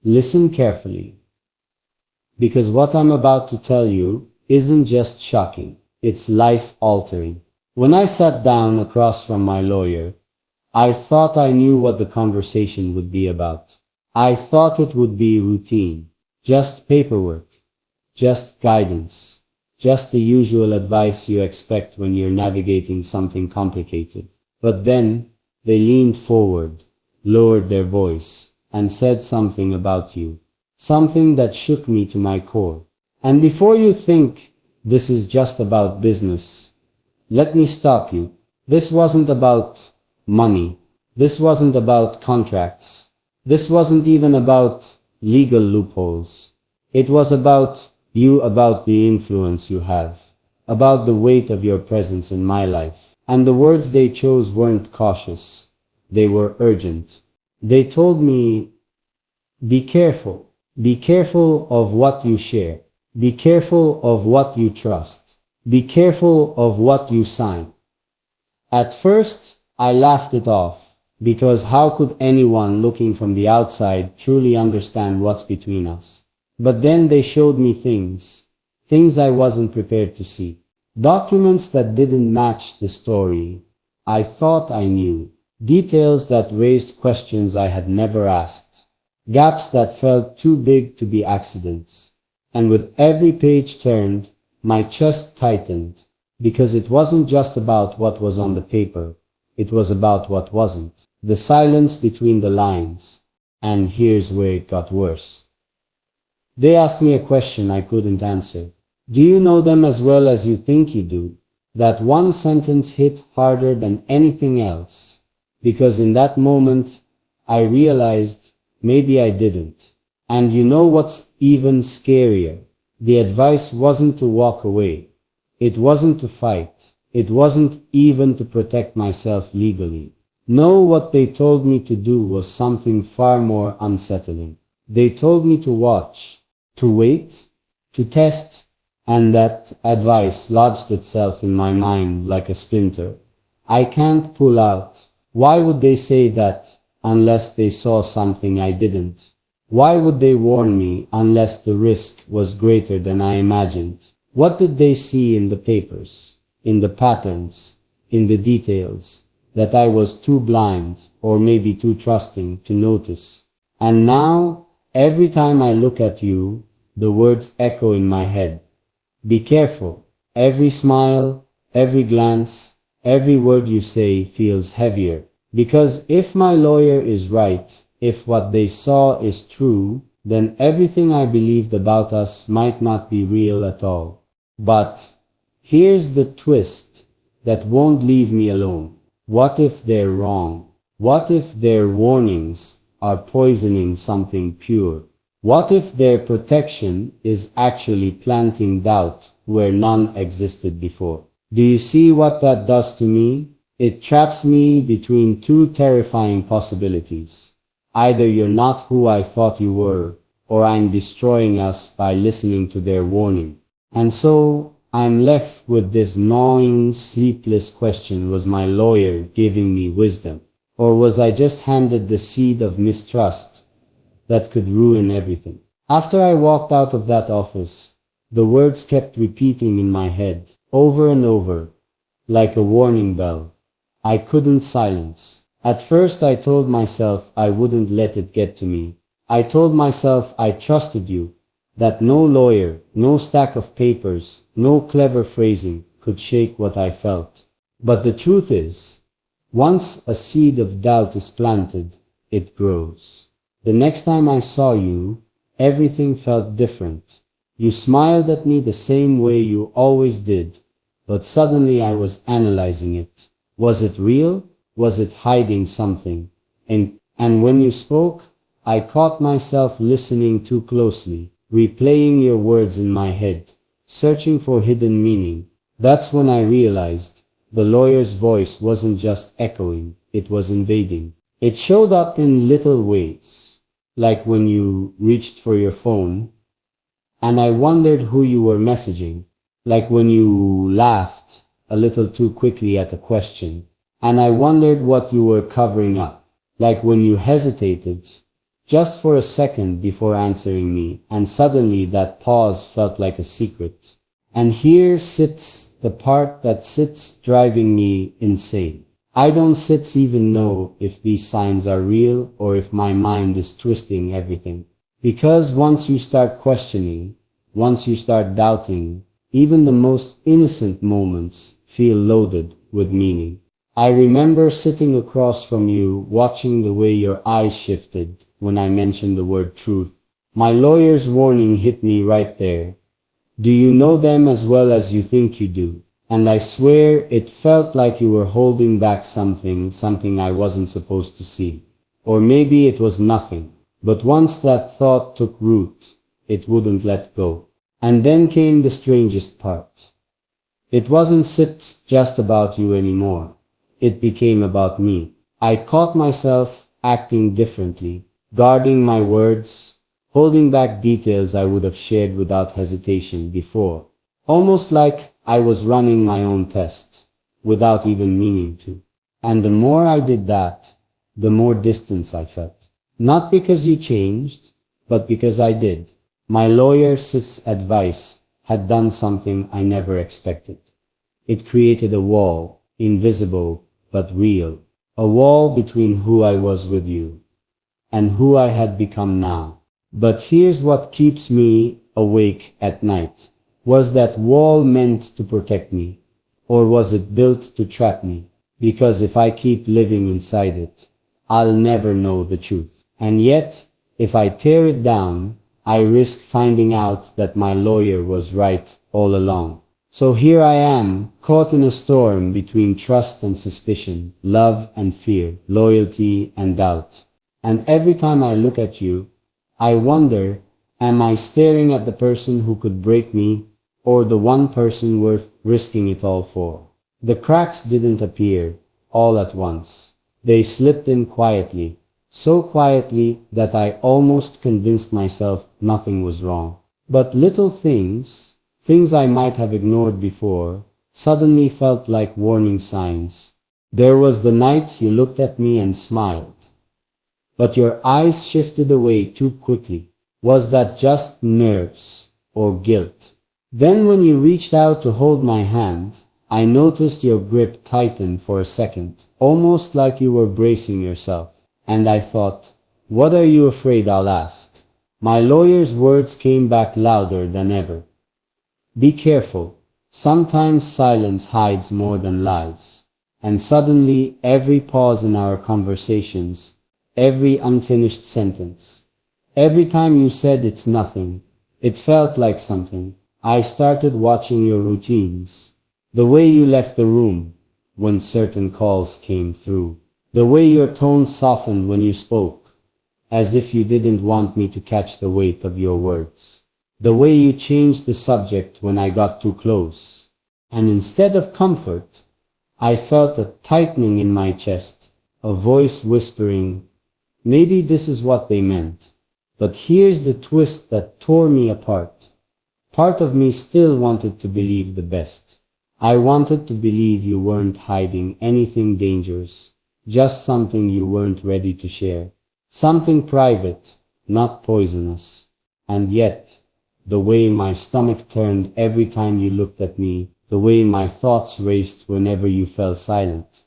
Listen carefully, because what I'm about to tell you isn't just shocking, it's life-altering. When I sat down across from my lawyer, I thought I knew what the conversation would be about. I thought it would be routine, just paperwork, just guidance, just the usual advice you expect when you're navigating something complicated. But then, they leaned forward, lowered their voice, and said something about you. Something that shook me to my core. And before you think this is just about business, let me stop you. This wasn't about money. This wasn't about contracts. This wasn't even about legal loopholes. It was about you, about the influence you have, about the weight of your presence in my life. And the words they chose weren't cautious. They were urgent. They told me, be careful. Be careful of what you share. Be careful of what you trust. Be careful of what you sign. At first, I laughed it off, because how could anyone looking from the outside truly understand what's between us? But then they showed me things I wasn't prepared to see. Documents that didn't match the story I thought I knew. Details that raised questions I had never asked. Gaps that felt too big to be accidents. And with every page turned, my chest tightened, because it wasn't just about what was on the paper, it was about what wasn't. The silence between the lines. And here's where it got worse. They asked me a question I couldn't answer. Do you know them as well as you think you do? That one sentence hit harder than anything else. Because in that moment, I realized maybe I didn't. And you know what's even scarier? The advice wasn't to walk away. It wasn't to fight. It wasn't even to protect myself legally. No, what they told me to do was something far more unsettling. They told me to watch, to wait, to test, and that advice lodged itself in my mind like a splinter. I can't pull out. Why would they say that unless they saw something I didn't? Why would they warn me unless the risk was greater than I imagined? What did they see in the papers, in the patterns, in the details, that I was too blind or maybe too trusting to notice? And now, every time I look at you, the words echo in my head. Be careful. Every smile, every glance, every word you say feels heavier. Because if my lawyer is right, if what they saw is true, then everything I believed about us might not be real at all. But here's the twist that won't leave me alone. What if they're wrong? What if their warnings are poisoning something pure? What if their protection is actually planting doubt where none existed before? Do you see what that does to me? It traps me between two terrifying possibilities. Either you're not who I thought you were, or I'm destroying us by listening to their warning. And so, I'm left with this gnawing, sleepless question: was my lawyer giving me wisdom? Or was I just handed the seed of mistrust that could ruin everything? After I walked out of that office, the words kept repeating in my head, over and over, like a warning bell. I couldn't silence. At first I told myself I wouldn't let it get to me. I told myself I trusted you, that no lawyer, no stack of papers, no clever phrasing could shake what I felt. But the truth is, once a seed of doubt is planted, it grows. The next time I saw you, everything felt different. You smiled at me the same way you always did, but suddenly I was analyzing it. Was it real? Was it hiding something? And when you spoke, I caught myself listening too closely, replaying your words in my head, searching for hidden meaning. That's when I realized the lawyer's voice wasn't just echoing, it was invading. It showed up in little ways, like when you reached for your phone, and I wondered who you were messaging, like when you laughed a little too quickly at a question, and I wondered what you were covering up, like when you hesitated just for a second before answering me, and suddenly that pause felt like a secret. And here sits the part that sits driving me insane. I don't sit even know if these signs are real or if my mind is twisting everything. Because once you start questioning, once you start doubting, even the most innocent moments feel loaded with meaning. I remember sitting across from you, watching the way your eyes shifted when I mentioned the word truth. My lawyer's warning hit me right there. Do you know them as well as you think you do? And I swear it felt like you were holding back something I wasn't supposed to see. Or maybe it was nothing. But once that thought took root, it wouldn't let go. And then came the strangest part. It wasn't just about you anymore. It became about me. I caught myself acting differently, guarding my words, holding back details I would have shared without hesitation before. Almost like I was running my own test, without even meaning to. And the more I did that, the more distance I felt. Not because you changed, but because I did. My lawyer's advice had done something I never expected. It created a wall, invisible but real. A wall between who I was with you and who I had become now. But here's what keeps me awake at night. Was that wall meant to protect me? Or was it built to trap me? Because if I keep living inside it, I'll never know the truth. And yet, if I tear it down, I risk finding out that my lawyer was right all along. So here I am, caught in a storm between trust and suspicion, love and fear, loyalty and doubt. And every time I look at you, I wonder, am I staring at the person who could break me, or the one person worth risking it all for? The cracks didn't appear all at once. They slipped in quietly, so quietly that I almost convinced myself nothing was wrong. But little things I might have ignored before, suddenly felt like warning signs. There was the night you looked at me and smiled, but your eyes shifted away too quickly. Was that just nerves or guilt? Then when you reached out to hold my hand, I noticed your grip tighten for a second, almost like you were bracing yourself. And I thought, what are you afraid I'll ask? My lawyer's words came back louder than ever. Be careful. Sometimes silence hides more than lies. And suddenly, every pause in our conversations, every unfinished sentence, every time you said it's nothing, it felt like something. I started watching your routines. The way you left the room when certain calls came through. The way your tone softened when you spoke, as if you didn't want me to catch the weight of your words. The way you changed the subject when I got too close. And instead of comfort, I felt a tightening in my chest, a voice whispering, maybe this is what they meant. But here's the twist that tore me apart. Part of me still wanted to believe the best. I wanted to believe you weren't hiding anything dangerous. Just something you weren't ready to share. Something private, not poisonous. And yet, the way my stomach turned every time you looked at me, the way my thoughts raced whenever you fell silent.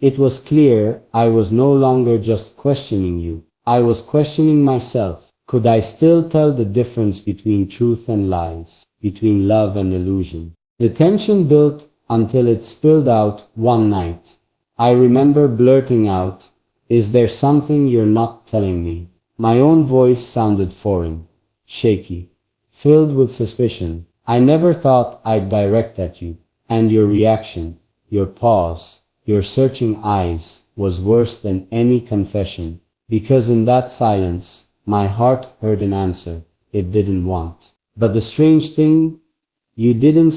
It was clear I was no longer just questioning you. I was questioning myself. Could I still tell the difference between truth and lies, between love and illusion? The tension built until it spilled out one night. I remember blurting out, is there something you're not telling me? My own voice sounded foreign, shaky, filled with suspicion. I never thought I'd direct at you. And your reaction, your pause, your searching eyes was worse than any confession. Because in that silence, my heart heard an answer it didn't want. But the strange thing, you didn't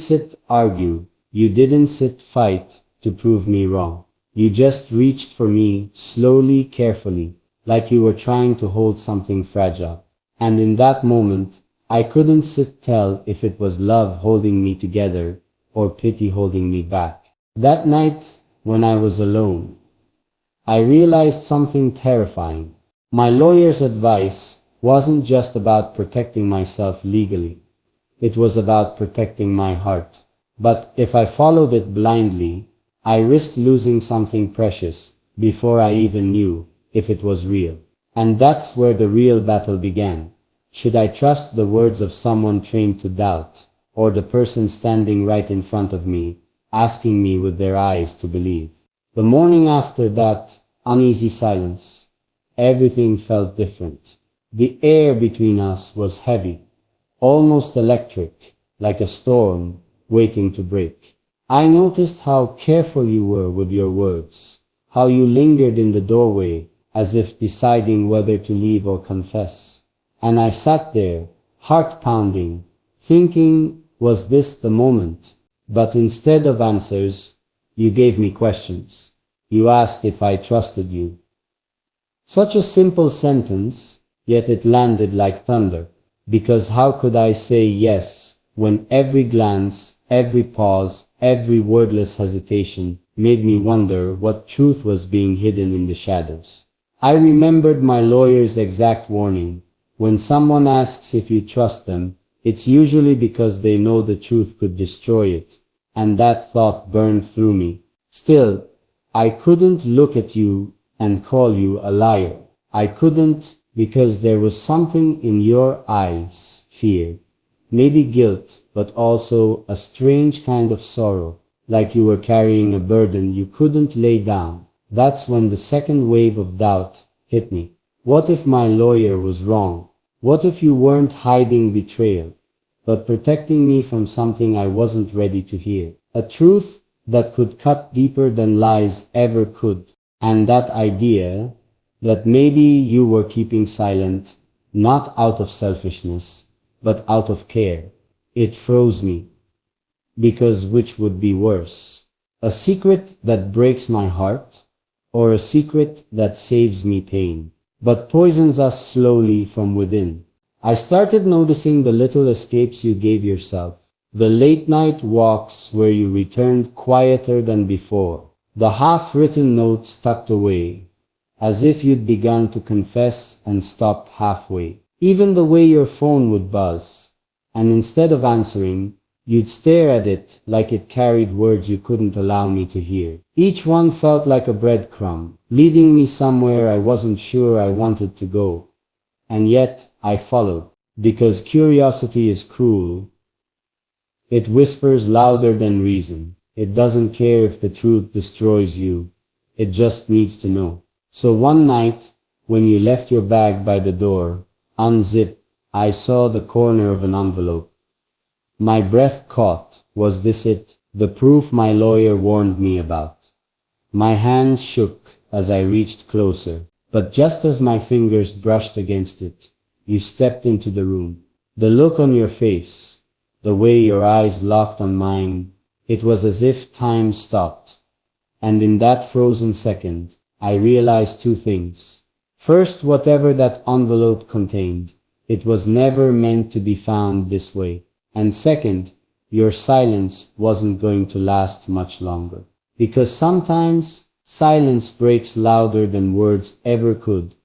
argue, you didn't fight to prove me wrong. You just reached for me, slowly, carefully, like you were trying to hold something fragile. And in that moment, I couldn't tell if it was love holding me together or pity holding me back. That night, when I was alone, I realized something terrifying. My lawyer's advice wasn't just about protecting myself legally. It was about protecting my heart. But if I followed it blindly, I risked losing something precious before I even knew if it was real. And that's where the real battle began. Should I trust the words of someone trained to doubt, or the person standing right in front of me, asking me with their eyes to believe? The morning after that uneasy silence, everything felt different. The air between us was heavy, almost electric, like a storm waiting to break. I noticed how careful you were with your words, how you lingered in the doorway as if deciding whether to leave or confess. And I sat there, heart pounding, thinking, was this the moment? But instead of answers, you gave me questions. You asked if I trusted you. Such a simple sentence, yet it landed like thunder. Because how could I say yes when every glance, every pause, every wordless hesitation made me wonder what truth was being hidden in the shadows? I remembered my lawyer's exact warning. When someone asks if you trust them, it's usually because they know the truth could destroy it. And that thought burned through me. Still, I couldn't look at you and call you a liar. I couldn't, because there was something in your eyes, fear, maybe guilt, but also a strange kind of sorrow, like you were carrying a burden you couldn't lay down. That's when the second wave of doubt hit me. What if my lawyer was wrong? What if you weren't hiding betrayal, but protecting me from something I wasn't ready to hear? A truth that could cut deeper than lies ever could. And that idea that maybe you were keeping silent, not out of selfishness, but out of care, it froze me. Because which would be worse? A secret that breaks my heart, or a secret that saves me pain, but poisons us slowly from within? I started noticing the little escapes you gave yourself, the late night walks where you returned quieter than before, the half-written notes tucked away, as if you'd begun to confess and stopped halfway. Even the way your phone would buzz, and instead of answering, you'd stare at it like it carried words you couldn't allow me to hear. Each one felt like a breadcrumb, leading me somewhere I wasn't sure I wanted to go. And yet, I followed, because curiosity is cruel. It whispers louder than reason. It doesn't care if the truth destroys you. It just needs to know. So one night, when you left your bag by the door, unzipped, I saw the corner of an envelope. My breath caught. Was this it? The proof my lawyer warned me about? My hands shook as I reached closer, but just as my fingers brushed against it, you stepped into the room. The look on your face, the way your eyes locked on mine, it was as if time stopped. And in that frozen second, I realized two things. First, whatever that envelope contained, it was never meant to be found this way. And second, your silence wasn't going to last much longer. Because sometimes, silence breaks louder than words ever could.